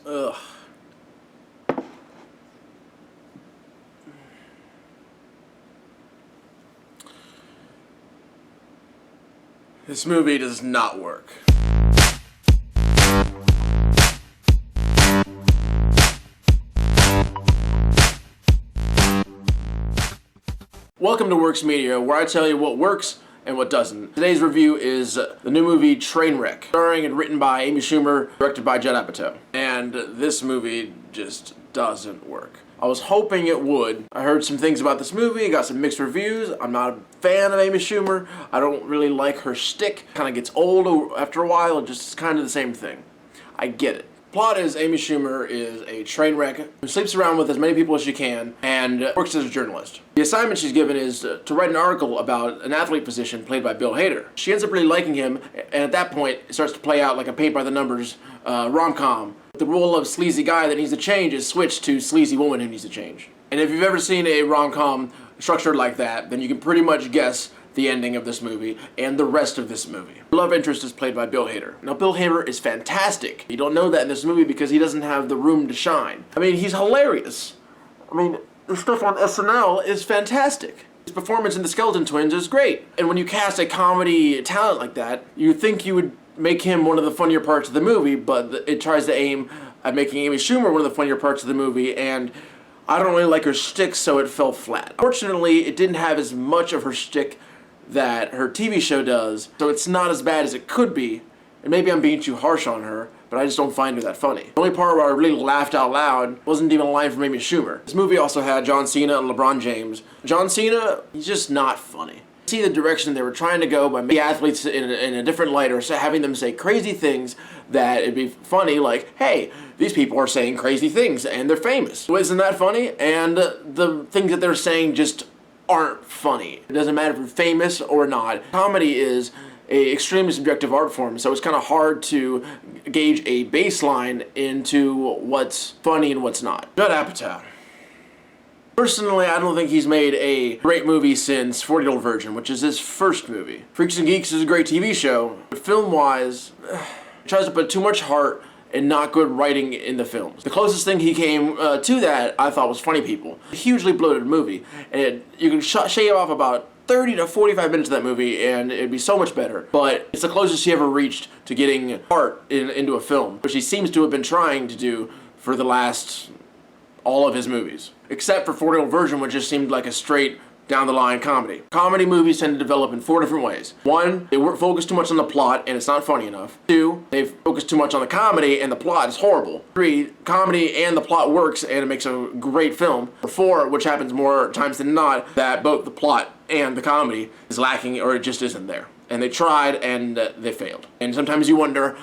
Ugh. This movie does not work. Welcome to Works Media, where I tell you what works and what doesn't. Today's review is the new movie Trainwreck, starring and written by Amy Schumer, directed by Apatow. And this movie just doesn't work. I was hoping it would. I heard some things about this movie, got some mixed reviews. I'm not a fan of Amy Schumer. I don't really like her shtick. Kind of gets old after a while, just kind of the same thing. I get it. Plot is Amy Schumer is a train wreck who sleeps around with as many people as she can and works as a journalist. The assignment she's given is to write an article about an athlete physician played by Bill Hader. She ends up really liking him, and at that point it starts to play out like a paint-by-the-numbers rom-com. The role of sleazy guy that needs to change is switched to sleazy woman who needs to change. And if you've ever seen a rom-com structured like that, then you can pretty much guess the ending of this movie and the rest of this movie. The love interest is played by Bill Hader. Now, Bill Hader is fantastic. You don't know that in this movie because he doesn't have the room to shine. I mean, he's hilarious. I mean, the stuff on SNL is fantastic. His performance in The Skeleton Twins is great. And when you cast a comedy talent like that, you think you would make him one of the funnier parts of the movie, but it tries to aim at making Amy Schumer one of the funnier parts of the movie, and I don't really like her shtick, so it fell flat. Fortunately, it didn't have as much of her shtick that her TV show does, so it's not as bad as it could be, and maybe I'm being too harsh on her, but I just don't find her that funny. The only part where I really laughed out loud wasn't even a line from Amy Schumer. This movie also had John Cena and LeBron James. John Cena, he's just not funny. See the direction they were trying to go by making athletes in a different light, or having them say crazy things that it'd be funny, like, hey, these people are saying crazy things and they're famous. Well, isn't that funny? And the things that they're saying just aren't funny. It doesn't matter if you're famous or not. Comedy is an extremely subjective art form, so it's kind of hard to gauge a baseline into what's funny and what's not. Judd Apatow. Personally, I don't think he's made a great movie since 40-Year-Old Virgin, which is his first movie. Freaks and Geeks is a great TV show, but film-wise, tries to put too much heart and not good writing in the films. The closest thing he came to that, I thought, was Funny People. A hugely bloated movie, and you can shave off about 30 to 45 minutes of that movie and it'd be so much better. But it's the closest he ever reached to getting heart into a film, which he seems to have been trying to do for the last all of his movies. Except for 40-Year-Old Virgin, which just seemed like a straight down-the-line comedy. Comedy movies tend to develop in 4 different ways. 1, they focus too much on the plot and it's not funny enough. 2, they focus too much on the comedy and the plot is horrible. 3, comedy and the plot works and it makes a great film. Or 4, which happens more times than not, that both the plot and the comedy is lacking or it just isn't there. And they tried and they failed. And sometimes you wonder,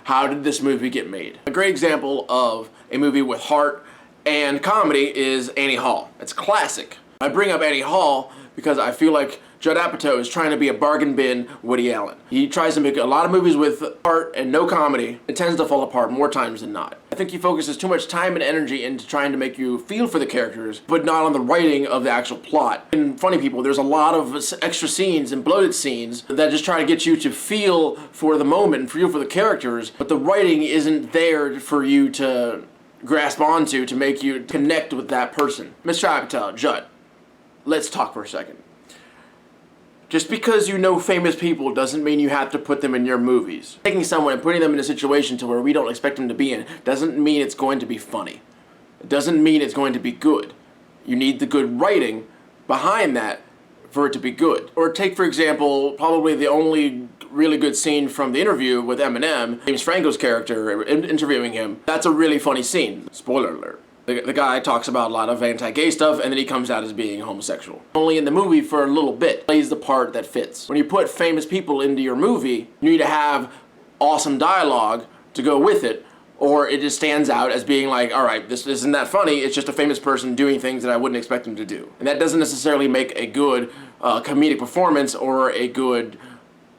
how did this movie get made? A great example of a movie with heart and comedy is Annie Hall. It's classic. I bring up Annie Hall because I feel like Judd Apatow is trying to be a bargain bin Woody Allen. He tries to make a lot of movies with heart and no comedy. It tends to fall apart more times than not. I think he focuses too much time and energy into trying to make you feel for the characters, but not on the writing of the actual plot. In Funny People, there's a lot of extra scenes and bloated scenes that just try to get you to feel for the moment and feel for the characters, but the writing isn't there for you to grasp onto to make you connect with that person. Mr. Apatow, Judd, let's talk for a second. Just because you know famous people doesn't mean you have to put them in your movies. Taking someone and putting them in a situation to where we don't expect them to be in doesn't mean it's going to be funny. It doesn't mean it's going to be good. You need the good writing behind that for it to be good. Or take, for example, probably the only really good scene from The Interview with Eminem, James Franco's character interviewing him. That's a really funny scene. Spoiler alert. The guy talks about a lot of anti-gay stuff and then he comes out as being homosexual. Only in the movie for a little bit, plays the part that fits. When you put famous people into your movie, you need to have awesome dialogue to go with it, or it just stands out as being like, alright, this isn't that funny, it's just a famous person doing things that I wouldn't expect them to do. And that doesn't necessarily make a good comedic performance or a good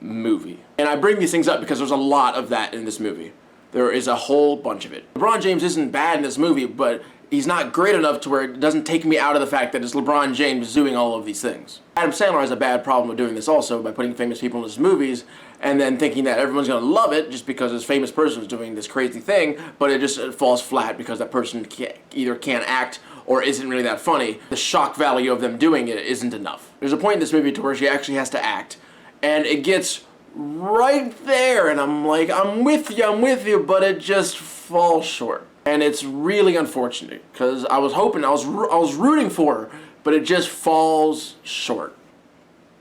movie. And I bring these things up because there's a lot of that in this movie. There is a whole bunch of it. LeBron James isn't bad in this movie, but he's not great enough to where it doesn't take me out of the fact that it's LeBron James doing all of these things. Adam Sandler has a bad problem with doing this also by putting famous people in his movies and then thinking that everyone's going to love it just because this famous person is doing this crazy thing, but it falls flat because that person either can't act or isn't really that funny. The shock value of them doing it isn't enough. There's a point in this movie to where she actually has to act, and it gets right there, and I'm like, I'm with you, but it just falls short. And it's really unfortunate, because I was hoping, I was rooting for her, but it just falls short.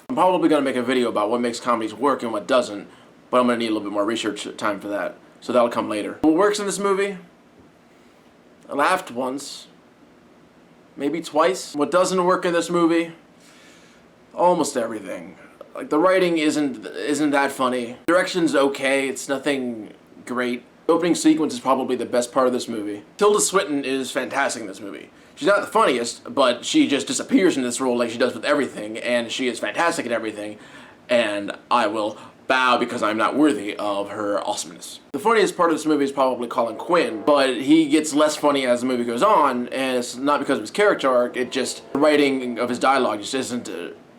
I'm probably going to make a video about what makes comedies work and what doesn't, but I'm going to need a little bit more research time for that, so that'll come later. What works in this movie? I laughed once, maybe twice. What doesn't work in this movie? Almost everything. Like, the writing isn't that funny. Direction's okay, it's nothing great. The opening sequence is probably the best part of this movie. Tilda Swinton is fantastic in this movie. She's not the funniest, but she just disappears into this role like she does with everything, and she is fantastic at everything, and I will bow because I'm not worthy of her awesomeness. The funniest part of this movie is probably Colin Quinn, but he gets less funny as the movie goes on, and it's not because of his character arc, it just, the writing of his dialogue just isn't,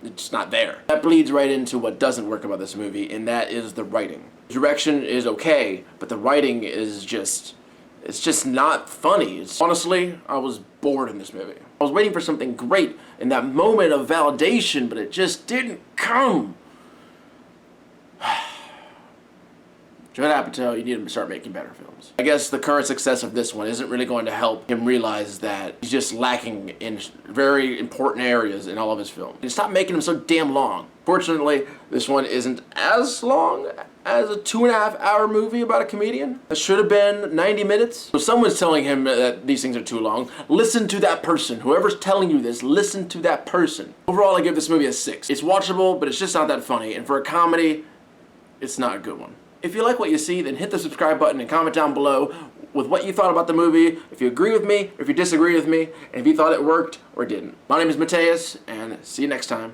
it's not there. That bleeds right into what doesn't work about this movie, and that is the writing. Direction is okay, but the writing is just, it's just not funny. Honestly, I was bored in this movie. I was waiting for something great in that moment of validation, but it just didn't come. Judd Apatow, you need to start making better films. I guess the current success of this one isn't really going to help him realize that he's just lacking in very important areas in all of his films. And stop making them so damn long. Fortunately, this one isn't as long as a 2.5-hour movie about a comedian. It should have been 90 minutes. If someone's telling him that these things are too long, listen to that person. Whoever's telling you this, listen to that person. Overall, I give this movie a 6. It's watchable, but it's just not that funny. And for a comedy, it's not a good one. If you like what you see, then hit the subscribe button and comment down below with what you thought about the movie, if you agree with me, or if you disagree with me, and if you thought it worked or didn't. My name is Mateus, and see you next time.